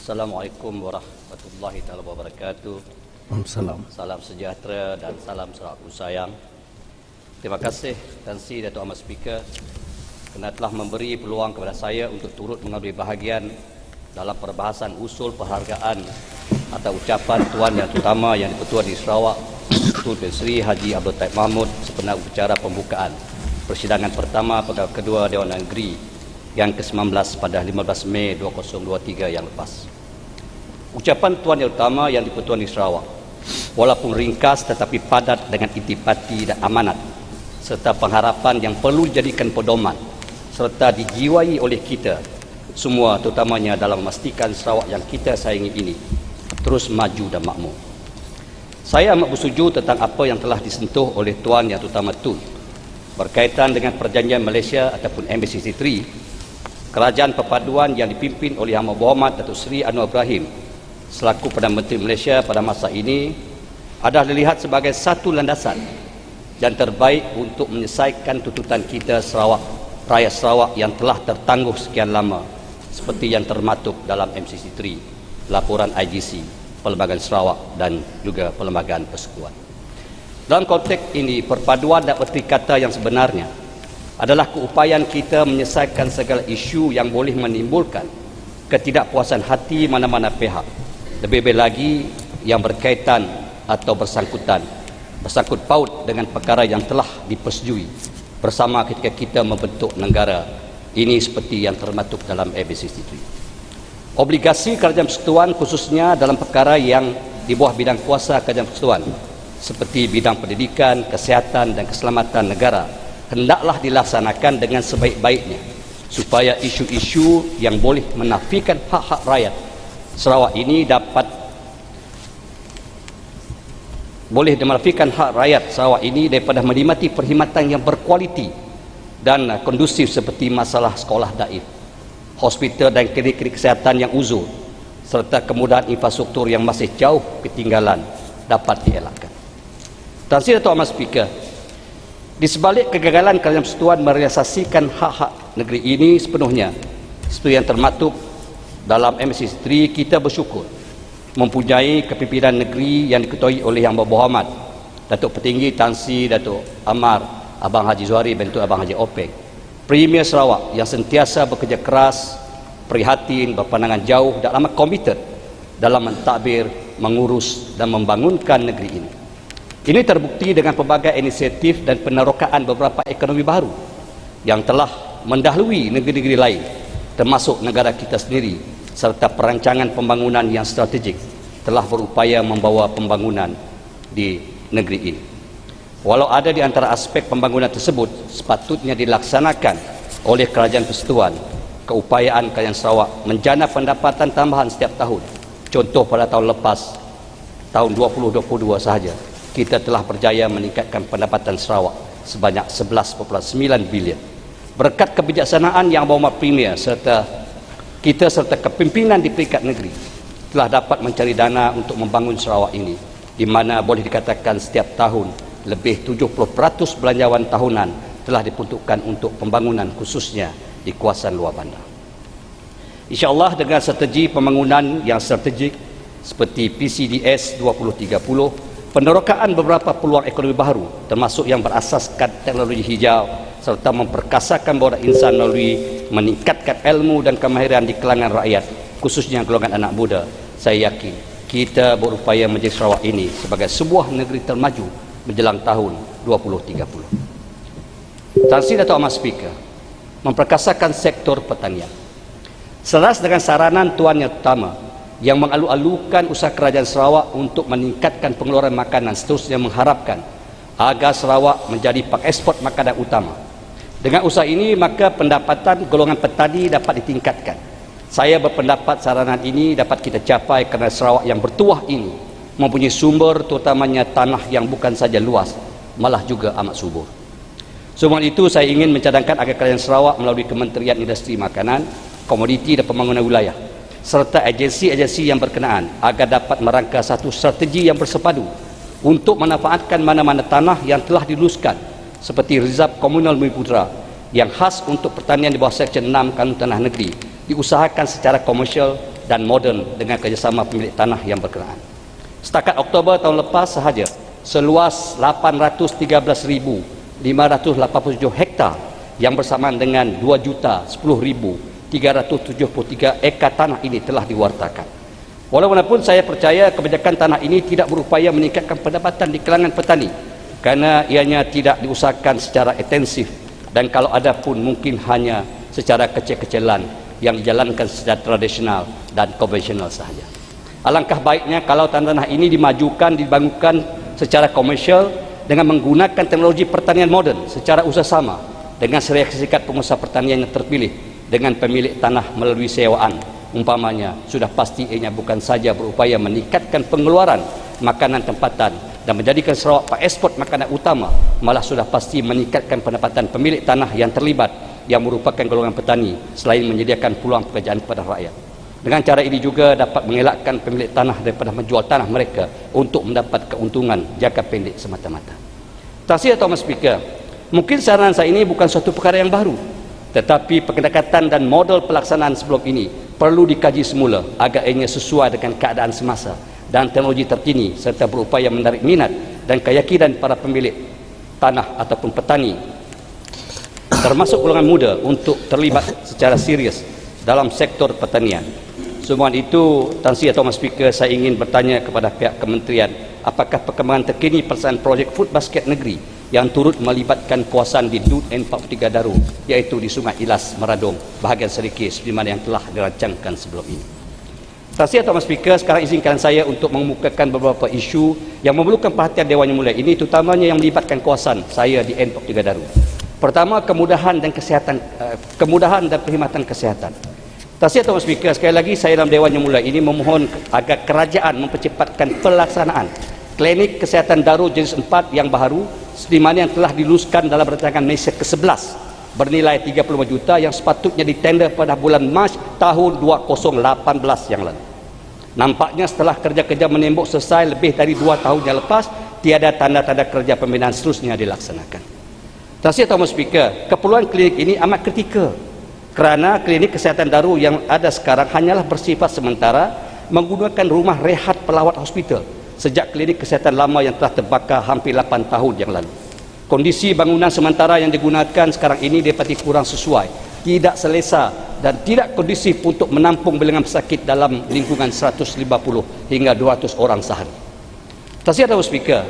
Assalamualaikum warahmatullahi wabarakatuh. Salam sejahtera dan salam sahabatku sayang. Terima kasih Tan Sri Dato' Ahmad Speaker kerana telah memberi peluang kepada saya untuk turut mengambil bahagian dalam perbahasan usul penghargaan atau ucapan Tuan Yang Terutama Yang di-Pertuan di Sarawak, Tun Sri Haji Abdul Taib Mahmud sepenuh upacara pembukaan persidangan pertama Pegawai Kedua Dewan Negeri yang ke-19 pada 15 Mei 2023 yang lepas. Ucapan Tuan Yang Utama Yang di-Pertuan di Sarawak, walaupun ringkas tetapi padat dengan intipati dan amanat, serta pengharapan yang perlu dijadikan pedoman, serta dijiwai oleh kita semua, terutamanya dalam memastikan Sarawak yang kita sayangi ini terus maju dan makmur. Saya amat bersetuju tentang apa yang telah disentuh oleh Tuan Yang Terutama Tun berkaitan dengan perjanjian Malaysia ataupun MB63. Kerajaan Perpaduan yang dipimpin oleh Yang Berhormat Datuk Seri Anwar Ibrahim selaku Perdana Menteri Malaysia pada masa ini adalah dilihat sebagai satu landasan yang terbaik untuk menyelesaikan tuntutan kita Sarawak, rakyat Sarawak yang telah tertangguh sekian lama, seperti yang termaktub dalam MCC3, laporan IGC, Perlembagaan Sarawak dan juga Perlembagaan Persekutuan. Dalam konteks ini, perpaduan dan erti kata yang sebenarnya adalah keupayaan kita menyelesaikan segala isu yang boleh menimbulkan ketidakpuasan hati mana-mana pihak, lebih-lebih lagi yang berkaitan atau bersangkut paut dengan perkara yang telah dipersetujui bersama ketika kita membentuk negara ini, seperti yang termaktub dalam AB63. Obligasi Kerajaan Persekutuan khususnya dalam perkara yang di bawah bidang kuasa Kerajaan Persekutuan seperti bidang pendidikan, kesihatan dan keselamatan negara hendaklah dilaksanakan dengan sebaik-baiknya supaya isu-isu yang boleh menafikan hak-hak rakyat Sarawak ini boleh menafikan hak rakyat Sarawak ini daripada menikmati perkhidmatan yang berkualiti dan kondusif seperti masalah sekolah daif, hospital dan klinik kesihatan yang uzur, serta kemudahan infrastruktur yang masih jauh ketinggalan dapat dielakkan. Tan Sri Dato' Ahmad Speaker, di sebalik kegagalan Kerajaan Persekutuan merealisasikan hak-hak negeri ini sepenuhnya seperti yang termaktub dalam MCC3, kita bersyukur mempunyai kepimpinan negeri yang diketuai oleh Yang Berhormat Datuk Petinggi Tan Sri Dato' Amar Abang Haji Zuari bentuk Abang Haji Openg, Premier Sarawak yang sentiasa bekerja keras, prihatin, berpandangan jauh dan amat komited dalam mentadbir, mengurus dan membangunkan negeri ini. Ini terbukti dengan pelbagai inisiatif dan penerokaan beberapa ekonomi baru yang telah mendahului negeri-negeri lain, termasuk negara kita sendiri, serta perancangan pembangunan yang strategik telah berupaya membawa pembangunan di negeri ini. Walau ada di antara aspek pembangunan tersebut sepatutnya dilaksanakan oleh Kerajaan Persekutuan, keupayaan Kerajaan Sarawak menjana pendapatan tambahan setiap tahun. Contoh pada tahun lepas, tahun 2022 sahaja, kita telah berjaya meningkatkan pendapatan Sarawak sebanyak 11.9 bilion. Berkat kebijaksanaan Yang Berhormat Premier serta kepimpinan di peringkat negeri telah dapat mencari dana untuk membangun Sarawak ini, di mana boleh dikatakan setiap tahun lebih 70% belanjawan tahunan telah diperuntukkan untuk pembangunan khususnya di kawasan luar bandar. InsyaAllah dengan strategi pembangunan yang strategik seperti PCDS 2030, penerokaan beberapa peluang ekonomi baru termasuk yang berasaskan teknologi hijau serta memperkasakan badan insan melalui meningkatkan ilmu dan kemahiran di kalangan rakyat khususnya golongan anak muda, saya yakin kita berupaya menjadi Sarawak ini sebagai sebuah negeri termaju menjelang tahun 2030. Tan Sri Dato' Ahmad Speaker memperkasakan sektor pertanian. Selaras dengan saranan Tuan Yang Terutama yang mengalu-alukan usaha Kerajaan Sarawak untuk meningkatkan pengeluaran makanan, seterusnya mengharapkan agar Sarawak menjadi pengekspor makanan utama. Dengan usaha ini maka pendapatan golongan petani dapat ditingkatkan. Saya berpendapat saranan ini dapat kita capai kerana Sarawak yang bertuah ini mempunyai sumber terutamanya tanah yang bukan saja luas, malah juga amat subur. Semua itu saya ingin mencadangkan agar Kerajaan Sarawak melalui Kementerian Industri Makanan, Komoditi dan Pembangunan Wilayah serta agensi-agensi yang berkenaan agar dapat merangka satu strategi yang bersepadu untuk memanfaatkan mana-mana tanah yang telah diluluskan seperti Rizab Komunal Bumi Putra yang khas untuk pertanian di bawah Seksyen 6 Kanun Tanah Negeri diusahakan secara komersial dan moden dengan kerjasama pemilik tanah yang berkenaan. Setakat Oktober tahun lepas sahaja, seluas 813,587 hektar yang bersamaan dengan 2,010,373 ekar tanah ini telah diwartakan. Walaupun saya percaya kebijakan tanah ini tidak berupaya meningkatkan pendapatan di kalangan petani kerana ianya tidak diusahakan secara intensif, dan kalau ada pun mungkin hanya secara kecil-kecilan yang dijalankan secara tradisional dan konvensional sahaja. Alangkah baiknya kalau tanah ini dimajukan, dibangunkan secara komersial dengan menggunakan teknologi pertanian moden secara usaha-sama dengan syarikat pengusaha pertanian yang terpilih dengan pemilik tanah melalui sewaan. Umpamanya, sudah pasti ianya bukan saja berupaya meningkatkan pengeluaran makanan tempatan dan menjadikan Sarawak pengeksport makanan utama, malah sudah pasti meningkatkan pendapatan pemilik tanah yang terlibat yang merupakan golongan petani selain menyediakan peluang pekerjaan kepada rakyat. Dengan cara ini juga dapat mengelakkan pemilik tanah daripada menjual tanah mereka untuk mendapat keuntungan jangka pendek semata-mata. Tahniah Thomas Speaker, mungkin saran saya ini bukan suatu perkara yang baru, tetapi pendekatan dan model pelaksanaan sebelum ini perlu dikaji semula agar ianya sesuai dengan keadaan semasa dan teknologi terkini serta berupaya menarik minat dan keyakinan para pemilik tanah ataupun petani termasuk golongan muda untuk terlibat secara serius dalam sektor pertanian. Semua itu, Tahniah Thomas Speaker, saya ingin bertanya kepada pihak kementerian, apakah perkembangan terkini pelaksanaan projek Food Basket Negeri yang turut melibatkan kawasan di DUT N43 Daru, iaitu di Sungai Ilas, Meradong, bahagian Serikir, seperti mana yang telah dirancangkan sebelum ini. Tahniah Thomas Speaker, sekarang izinkan saya untuk mengemukakan beberapa isu yang memerlukan perhatian Dewan Yang Mulia ini, terutamanya yang melibatkan kawasan saya di N43 Daru. Pertama, kemudahan dan perkhidmatan kesihatan. Tahniah Thomas Speaker, sekali lagi saya dalam Dewan Yang Mulia ini memohon agar kerajaan mempercepatkan pelaksanaan klinik kesihatan daru jenis 4 yang baru seperti mana yang telah diluluskan dalam rancangan Malaysia ke-11 bernilai 35 juta yang sepatutnya ditender pada bulan Mac tahun 2018 yang lalu. Nampaknya setelah kerja-kerja menembok selesai lebih dari 2 tahun yang lepas, tiada tanda-tanda kerja pembinaan seterusnya dilaksanakan. Tahniah Thomas Speaker, keperluan klinik ini amat kritikal kerana klinik kesihatan daru yang ada sekarang hanyalah bersifat sementara menggunakan rumah rehat pelawat hospital sejak klinik kesihatan lama yang telah terbakar hampir 8 tahun yang lalu. Kondisi bangunan sementara yang digunakan sekarang ini dapati kurang sesuai, tidak selesa dan tidak kondusif untuk menampung bilangan pesakit dalam lingkungan 150 hingga 200 orang sehari. Tahniah Thomas Speaker,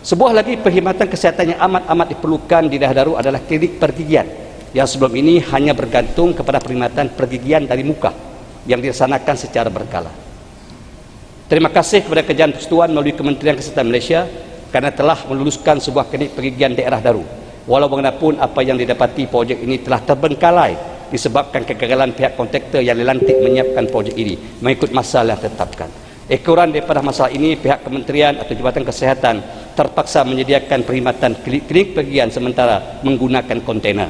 sebuah lagi perkhidmatan kesihatan yang amat-amat diperlukan di daerah Daru adalah klinik pergigian yang sebelum ini hanya bergantung kepada perkhidmatan pergigian dari muka yang dilaksanakan secara berkala. Terima kasih kepada Kerajaan Persekutuan melalui Kementerian Kesihatan Malaysia kerana telah meluluskan sebuah klinik pergigian daerah Daru. Walau bagaimanapun apa yang didapati projek ini telah terbengkalai disebabkan kegagalan pihak kontraktor yang dilantik menyiapkan projek ini mengikut masa yang ditetapkan. Ekoran daripada masalah ini, pihak kementerian atau Jabatan Kesihatan terpaksa menyediakan perkhidmatan klinik pergigian sementara menggunakan kontainer.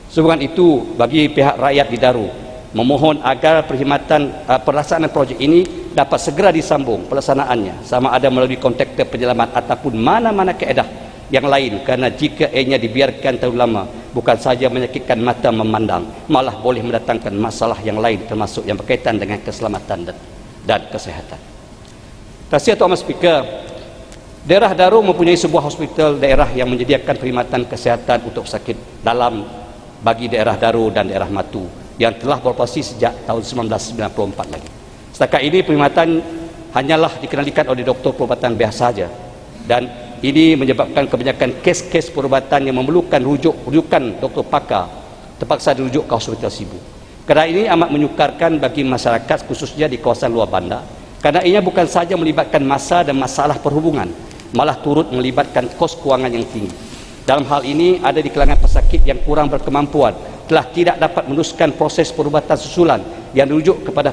Sebab itu, bagi pihak rakyat di Daru, memohon agar perkhidmatan pelaksanaan projek ini dapat segera disambung pelaksanaannya sama ada melalui kontraktor penyelamat ataupun mana-mana kaedah yang lain, kerana jika ianya dibiarkan terlalu lama bukan saja menyakitkan mata memandang, malah boleh mendatangkan masalah yang lain termasuk yang berkaitan dengan keselamatan dan kesihatan. Tahniah Thomas Speaker, daerah Daru mempunyai sebuah hospital daerah yang menyediakan perkhidmatan kesihatan untuk sakit dalam bagi daerah Daru dan daerah Matu yang telah beroperasi sejak tahun 1994 lagi. Setakat ini perkhidmatan hanyalah dikendalikan oleh doktor perubatan biasa saja, dan ini menyebabkan kebanyakan kes-kes perubatan yang memerlukan rujukan doktor pakar terpaksa dirujuk ke hospital Sibu. Kerana ini amat menyukarkan bagi masyarakat khususnya di kawasan luar bandar, kerana ianya bukan sahaja melibatkan masa dan masalah perhubungan, malah turut melibatkan kos kewangan yang tinggi. Dalam hal ini, ada di kalangan pesakit yang kurang berkemampuan telah tidak dapat meneruskan proses perubatan susulan yang dirujuk kepada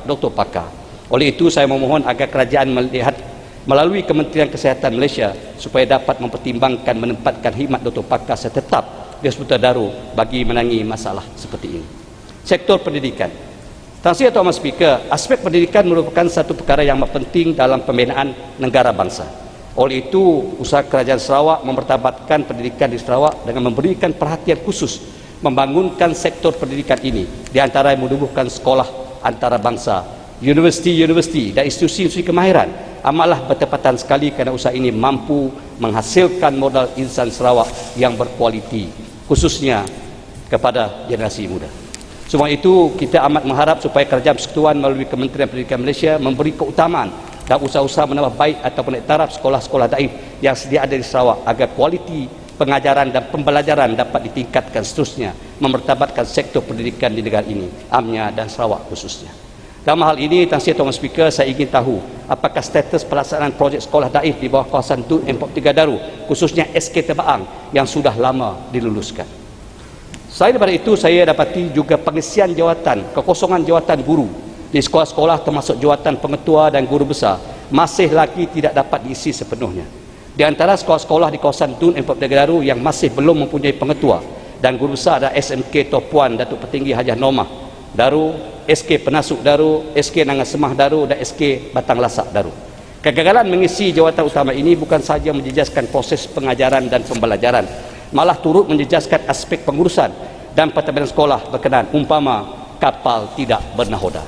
doktor pakar. Oleh itu, saya memohon agar kerajaan melihat melalui Kementerian Kesihatan Malaysia supaya dapat mempertimbangkan menempatkan khidmat doktor pakar setetap di Hospital Daru bagi menangani masalah seperti ini. Sektor pendidikan. Tahniah Thomas Speaker, aspek pendidikan merupakan satu perkara yang amat penting dalam pembinaan negara bangsa. Oleh itu, usaha Kerajaan Sarawak mempertabatkan pendidikan di Sarawak dengan memberikan perhatian khusus membangunkan sektor pendidikan ini, di antara yang menumbuhkan sekolah antarabangsa universiti-universiti dan institusi-institusi kemahiran amatlah bertepatan sekali kerana usaha ini mampu menghasilkan modal insan Sarawak yang berkualiti, khususnya kepada generasi muda. Semua itu kita amat mengharap supaya Kerajaan Persekutuan melalui Kementerian Pendidikan Malaysia memberi keutamaan dan usaha-usaha menambah baik ataupun naik taraf sekolah-sekolah daif yang sedia ada di Sarawak agar kualiti pengajaran dan pembelajaran dapat ditingkatkan seterusnya, memertabatkan sektor pendidikan di negara ini, UMNO dan Sarawak khususnya. Dalam hal ini, Tan Sri Tuan Speaker, saya ingin tahu apakah status pelaksanaan projek sekolah daif di bawah kawasan Dun Empok Tiga Daru, khususnya SK Tebaang yang sudah lama diluluskan. Selain daripada itu, saya dapati juga pengisian jawatan, kekosongan jawatan guru di sekolah-sekolah termasuk jawatan pengetua dan guru besar masih lagi tidak dapat diisi sepenuhnya. Di antara sekolah-sekolah di kawasan Dun Empok Tiga Daru yang masih belum mempunyai pengetua dan guru besar adalah SMK Topuan Datuk Petinggi Hajah Nomah Daru, SK Penasuk Daru, SK Nangan Semah Daru dan SK Batang Lasak Daru. Kegagalan mengisi jawatan utama ini bukan sahaja menjejaskan proses pengajaran dan pembelajaran, malah turut menjejaskan aspek pengurusan dan pentadbiran sekolah berkenaan, umpama kapal tidak bernahoda.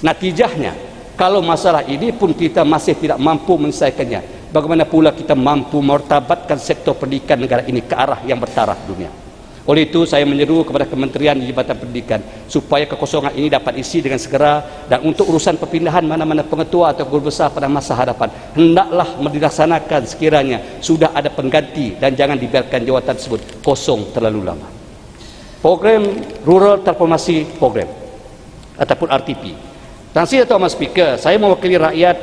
Natijahnya, kalau masalah ini pun kita masih tidak mampu menyelesaikannya, bagaimana pula kita mampu mertabatkan sektor pendidikan negara ini ke arah yang bertaraf dunia? Oleh itu, saya menyeru kepada Kementerian Jabatan Pendidikan supaya kekosongan ini dapat isi dengan segera, dan untuk urusan perpindahan mana-mana pengetua atau guru besar pada masa hadapan, hendaklah dilaksanakan sekiranya sudah ada pengganti dan jangan dibiarkan jawatan tersebut kosong terlalu lama. Program Rural Transformasi Program ataupun RTP. Tan Sri Tuan Speaker, saya mewakili rakyat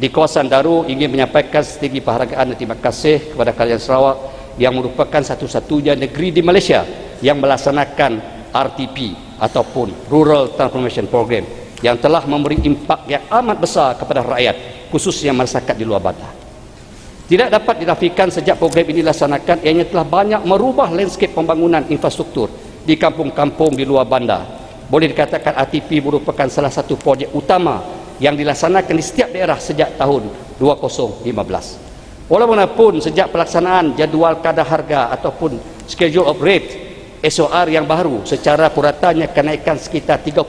di kawasan Daru ingin menyampaikan setinggi penghargaan dan terima kasih kepada Kerajaan Sarawak yang merupakan satu-satunya negeri di Malaysia yang melaksanakan RTP ataupun Rural Transformation Program yang telah memberi impak yang amat besar kepada rakyat, khususnya masyarakat di luar bandar. Tidak dapat dinafikan sejak program ini dilaksanakan, ianya telah banyak merubah landscape pembangunan infrastruktur di kampung-kampung di luar bandar. Boleh dikatakan RTP merupakan salah satu projek utama yang dilaksanakan di setiap daerah sejak tahun 2015. Walaupun sejak pelaksanaan jadual kadar harga ataupun schedule of rate SOR yang baru, secara puratanya kenaikan sekitar 30%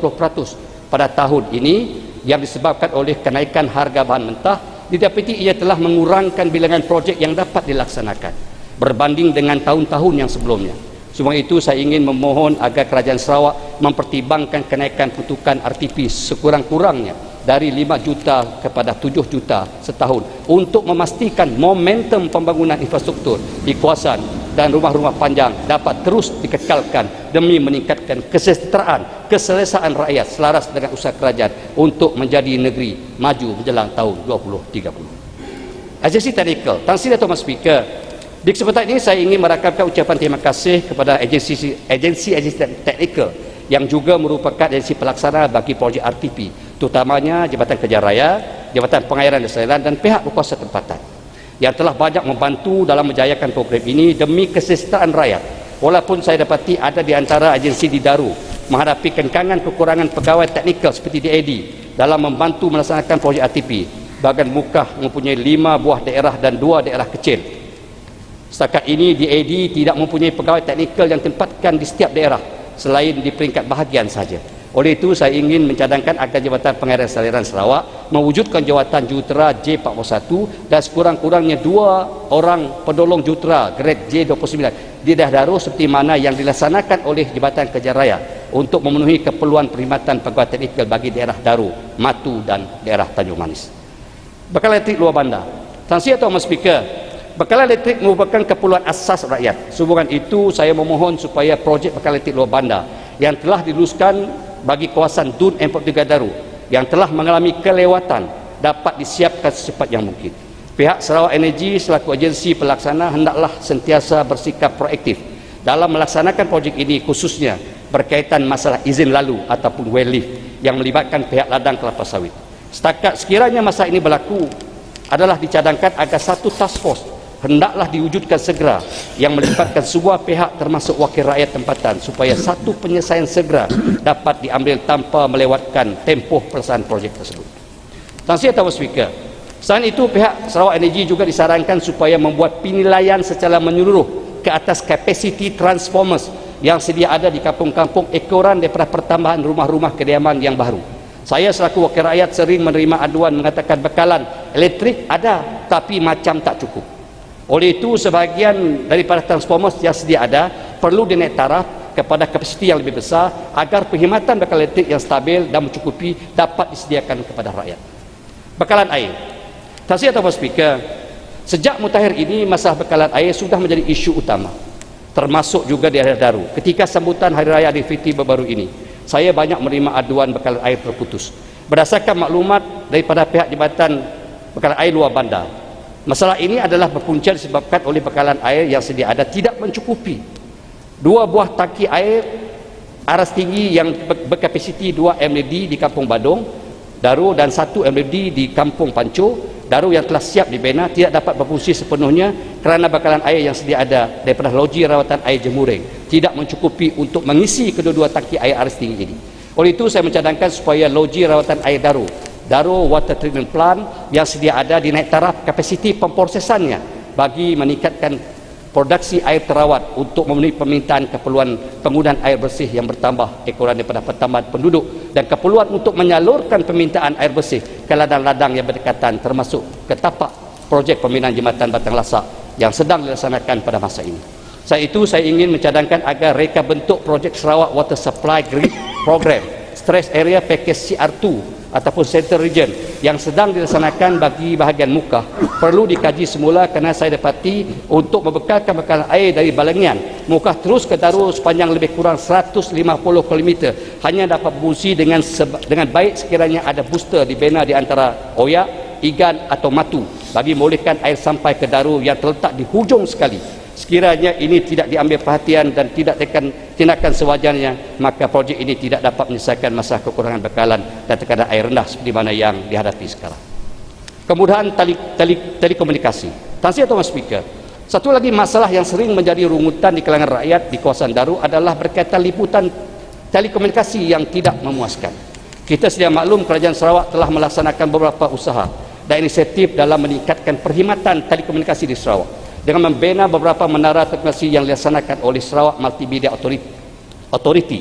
pada tahun ini yang disebabkan oleh kenaikan harga bahan mentah, didapati ia telah mengurangkan bilangan projek yang dapat dilaksanakan berbanding dengan tahun-tahun yang sebelumnya. Semua itu saya ingin memohon agar Kerajaan Sarawak mempertimbangkan kenaikan peruntukan RTP sekurang-kurangnya dari 5 juta kepada 7 juta setahun untuk memastikan momentum pembangunan infrastruktur di kawasan dan rumah-rumah panjang dapat terus dikekalkan demi meningkatkan kesejahteraan, keselesaan rakyat selaras dengan usaha kerajaan untuk menjadi negeri maju menjelang tahun 2030. Agensi teknikal, Tan Sri Tuan Speaker, di kesempatan ini saya ingin merakamkan ucapan terima kasih kepada agensi teknikal yang juga merupakan agensi pelaksana bagi projek RTP, terutamanya Jabatan Kerja Raya, Jabatan Pengairan dan Saliran dan pihak berkuasa tempatan yang telah banyak membantu dalam menjayakan program ini demi kesejahteraan rakyat. Walaupun saya dapati ada di antara agensi di Daru menghadapi kenkangan kekurangan pegawai teknikal seperti DAD dalam membantu melaksanakan projek RTP, bahkan Mukah mempunyai 5 buah daerah dan 2 daerah kecil. Setakat ini DAD tidak mempunyai pegawai teknikal yang ditempatkan di setiap daerah selain di peringkat bahagian saja. Oleh itu saya ingin mencadangkan agar Jabatan Pengairan Saliran Sarawak mewujudkan jawatan jurutera J41 dan sekurang-kurangnya 2 orang penolong jurutera grade J29 di daerah Daru seperti mana yang dilaksanakan oleh Jabatan Kerja Raya untuk memenuhi keperluan perkhidmatan pegawai teknikal bagi daerah Daru, Matu dan daerah Tanjung Manis. Bekalan elektrik luar bandar. Tan Sri Tuan Speaker, bekalan elektrik merupakan keperluan asas rakyat. Sehubungan itu saya memohon supaya projek bekalan elektrik luar bandar yang telah diluluskan bagi kawasan Dun Empok Tiga Daru yang telah mengalami kelewatan dapat disiapkan secepat yang mungkin. Pihak Sarawak Energy selaku agensi pelaksana hendaklah sentiasa bersikap proaktif dalam melaksanakan projek ini, khususnya berkaitan masalah izin lalu ataupun well lift yang melibatkan pihak ladang kelapa sawit. Setakat sekiranya masalah ini berlaku, adalah dicadangkan agar satu task force hendaklah diwujudkan segera yang melibatkan sebuah pihak termasuk wakil rakyat tempatan supaya satu penyelesaian segera dapat diambil tanpa melewatkan tempoh pelaksanaan projek tersebut. Tan Sri Tuan Speaker, selain itu pihak Sarawak Energy juga disarankan supaya membuat penilaian secara menyeluruh ke atas capacity transformers yang sedia ada di kampung-kampung ekoran daripada pertambahan rumah-rumah kediaman yang baru. Saya selaku wakil rakyat sering menerima aduan mengatakan bekalan elektrik ada tapi macam tak cukup. Oleh itu sebahagian daripada transformer yang sedia ada perlu dinaik taraf kepada kapasiti yang lebih besar agar perkhidmatan bekalan elektrik yang stabil dan mencukupi dapat disediakan kepada rakyat. Bekalan air. Tuan Tuan Speaker, sejak mutakhir ini masalah bekalan air sudah menjadi isu utama, termasuk juga di Air Daru. Ketika sambutan Hari Raya Aidilfitri baru-baru ini, saya banyak menerima aduan bekalan air terputus. Berdasarkan maklumat daripada pihak Jabatan Bekalan Air Luar Bandar, masalah ini adalah berpunca disebabkan oleh bekalan air yang sedia ada tidak mencukupi. 2 buah tangki air aras tinggi yang berkapasiti 2 mld di Kampung Badung Daru dan 1 mld di Kampung Panco Daru yang telah siap dibina tidak dapat berfungsi sepenuhnya kerana bekalan air yang sedia ada daripada loji rawatan air Jemureng tidak mencukupi untuk mengisi kedua-dua tangki air aras tinggi ini. Oleh itu saya mencadangkan supaya loji rawatan air Daru Water Treatment Plant yang sedia ada dinaik taraf kapasiti pemprosesannya bagi meningkatkan produksi air terawat untuk memenuhi permintaan keperluan penggunaan air bersih yang bertambah ekoran daripada pertambahan penduduk dan keperluan untuk menyalurkan permintaan air bersih ke ladang-ladang yang berdekatan termasuk ke tapak projek pembinaan jambatan Batang Lasak yang sedang dilaksanakan pada masa ini. Saya ingin mencadangkan agar reka bentuk projek Sarawak Water Supply Grid Program Stress Area Package CR2 ataupun Central Region yang sedang dilaksanakan bagi bahagian Mukah perlu dikaji semula kerana saya dapati untuk membekalkan bekalan air dari Balengian Mukah terus ke Daru sepanjang lebih kurang 150 km hanya dapat berfungsi dengan baik sekiranya ada booster dibina di antara Oyak, Igan atau Matu bagi membolehkan air sampai ke Daru yang terletak di hujung sekali. Sekiranya ini tidak diambil perhatian dan tidak tindakan sewajarnya, maka projek ini tidak dapat menyelesaikan masalah kekurangan bekalan dan tekanan air rendah seperti mana yang dihadapi sekarang. Kemudahan telekomunikasi. Tuan Speaker, satu lagi masalah yang sering menjadi rungutan di kalangan rakyat di kawasan Daru adalah berkaitan liputan telekomunikasi yang tidak memuaskan. Kita sedia maklum Kerajaan Sarawak telah melaksanakan beberapa usaha dan inisiatif dalam meningkatkan perkhidmatan telekomunikasi di Sarawak dengan membina beberapa menara telekomunikasi yang dilaksanakan oleh Sarawak Multimedia Authority.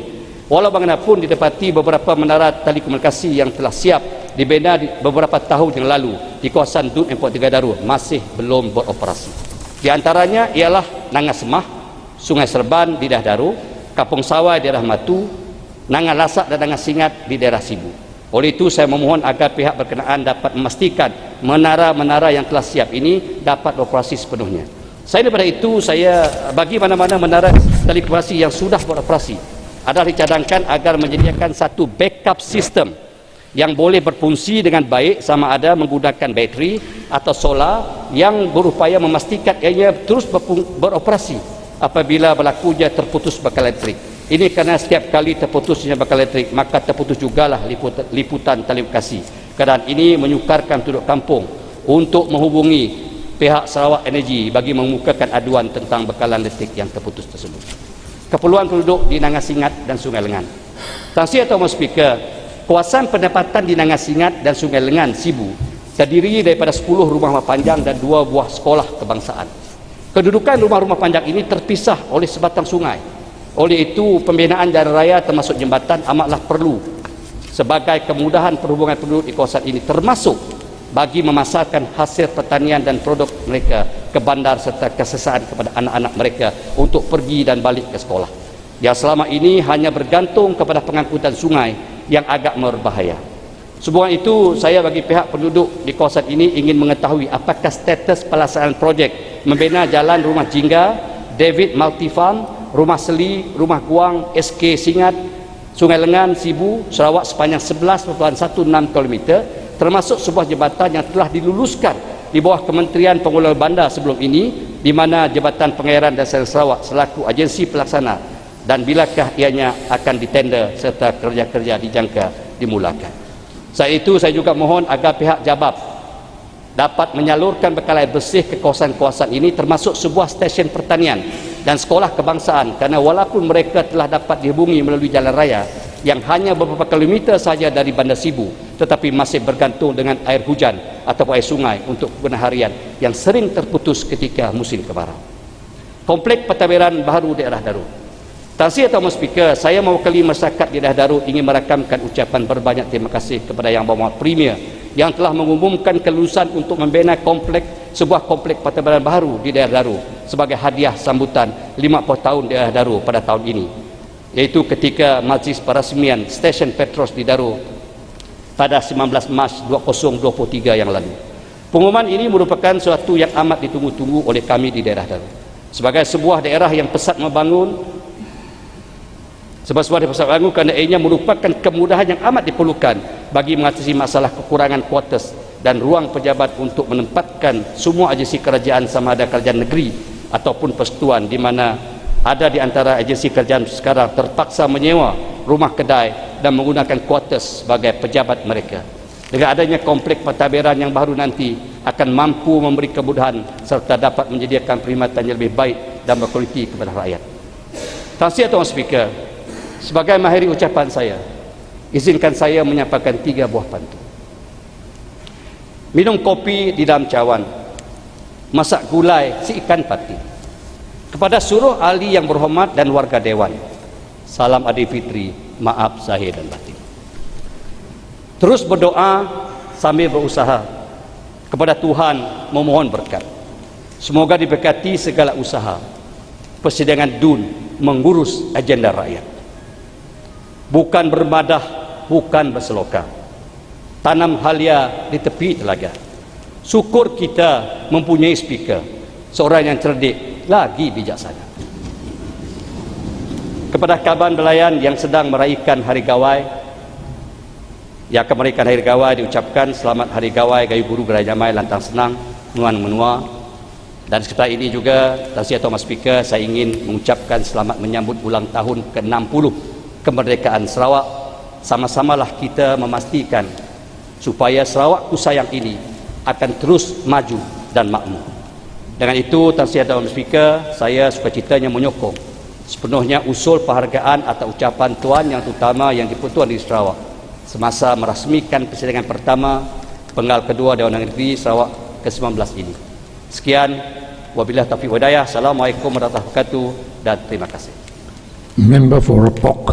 Walau bagaimanapun didapati beberapa menara telekomunikasi yang telah siap dibina beberapa tahun yang lalu di kawasan Dun Import 3 Daru masih belum beroperasi. Di antaranya ialah Nangas Semah, Sungai Serban di daerah Daru, Kampung Sawai di daerah Matu, Nangas Lasak dan Nangas Singat di daerah Sibu. Oleh itu saya memohon agar pihak berkenaan dapat memastikan menara-menara yang telah siap ini dapat beroperasi sepenuhnya. Daripada itu saya bagi mana-mana menara telekomunikasi yang sudah beroperasi adalah dicadangkan agar menyediakan satu backup sistem yang boleh berfungsi dengan baik sama ada menggunakan bateri atau solar yang berupaya memastikan ianya terus beroperasi apabila berlakunya terputus bekalan elektrik. Ini kerana setiap kali terputusnya bekalan elektrik maka terputus jugalah liputan telekomunikasi. Keadaan ini menyukarkan penduduk kampung untuk menghubungi pihak Sarawak Energy bagi mengemukakan aduan tentang bekalan elektrik yang terputus tersebut. Keperluan penduduk di Nangas Singat dan Sungai Lengan. Tuan Speaker, kawasan pendapatan di Nangas Singat dan Sungai Lengan Sibu terdiri daripada 10 rumah panjang dan 2 buah sekolah kebangsaan. Kedudukan rumah-rumah panjang ini terpisah oleh sebatang sungai. Oleh itu pembinaan jalan raya termasuk jambatan amatlah perlu sebagai kemudahan perhubungan penduduk di kawasan ini termasuk bagi memasarkan hasil pertanian dan produk mereka ke bandar serta kesesaan kepada anak-anak mereka untuk pergi dan balik ke sekolah yang selama ini hanya bergantung kepada pengangkutan sungai yang agak berbahaya. Sehubungan itu saya bagi pihak penduduk di kawasan ini ingin mengetahui apakah status pelaksanaan projek membina jalan Rumah Jingga, David Multifarm, Rumah Seli, Rumah Guang, SK Singat, Sungai Lengan, Sibu, Sarawak sepanjang 11.16 km termasuk sebuah jambatan yang telah diluluskan di bawah Kementerian Pengelolaan Bandar sebelum ini di mana Jabatan Pengairan dan Sdn Sarawak selaku agensi pelaksana dan bilakah ianya akan ditender serta kerja-kerja dijangka dimulakan. Saya juga mohon agar pihak Jabab dapat menyalurkan bekalan air bersih ke kawasan-kawasan ini termasuk sebuah stesen pertanian dan sekolah kebangsaan kerana walaupun mereka telah dapat dihubungi melalui jalan raya yang hanya beberapa kilometer saja dari Bandar Sibu tetapi masih bergantung dengan air hujan atau air sungai untuk kegunaan harian yang sering terputus ketika musim kemarau. Komplek pentadbiran baru daerah Daru. Tan Sri Tuan Speaker, saya mewakili masyarakat di daerah Darul ingin merakamkan ucapan berbanyak terima kasih kepada Yang Berhormat Premier yang telah mengumumkan kelulusan untuk membina sebuah komplek Partai Badan baru di daerah Darul sebagai hadiah sambutan 50 tahun di daerah Darul pada tahun ini, iaitu ketika majlis perasmian stesen Petros di Darul pada 19 Mac 2023 yang lalu. Pengumuman ini merupakan suatu yang amat ditunggu-tunggu oleh kami di daerah Darul. Sebagai sebuah daerah yang pesat membangun, kerana ianya merupakan kemudahan yang amat diperlukan bagi mengatasi masalah kekurangan kuartus dan ruang pejabat untuk menempatkan semua agensi kerajaan sama ada kerajaan negeri ataupun persekutuan, di mana ada di antara agensi kerajaan sekarang terpaksa menyewa rumah kedai dan menggunakan kuartus sebagai pejabat mereka. Dengan adanya komplek pentadbiran yang baru nanti akan mampu memberi kemudahan serta dapat menyediakan perkhidmatan yang lebih baik dan berkualiti kepada rakyat. Tan Sri Tuan Speaker, sebagai mengakhiri ucapan saya, izinkan saya menyampaikan 3 buah pantun. Minum kopi di dalam cawan, masak gulai si ikan pati. Kepada seluruh ahli yang berhormat dan warga Dewan, salam Aidilfitri, maaf zahir dan batin. Terus berdoa sambil berusaha kepada Tuhan memohon berkat. Semoga diberkati segala usaha persidangan DUN mengurus agenda rakyat. Bukan bermadah, bukan berseloka. Tanam halia di tepi telaga. Syukur kita mempunyai speaker, seorang yang cerdik lagi bijaksana. Kepada kaban belayan yang sedang meraihkan Hari Gawai, yang akan meraihkan Hari Gawai, diucapkan selamat Hari Gawai Gayu Guru Gerai Jamai Lantang Senang Nuan Menua. Dan sekitar ini juga, Tan Sri Tuan Speaker, saya ingin mengucapkan selamat menyambut ulang tahun ke-60 kemerdekaan Sarawak. Sama-samalah kita memastikan supaya Sarawak ku sayang ini akan terus maju dan makmur. Dengan itu, Tan Sri Tuan Speaker, saya sukacitanya menyokong sepenuhnya usul penghargaan atau ucapan Tuan yang terutama yang di-Pertuan di Sarawak semasa merasmikan persidangan pertama penggal kedua Dewan Negeri Sarawak ke-19 ini. Sekian, wabillahi taufiq wal hidayah. Assalamualaikum warahmatullahi wabarakatuh dan terima kasih. Member for a POC.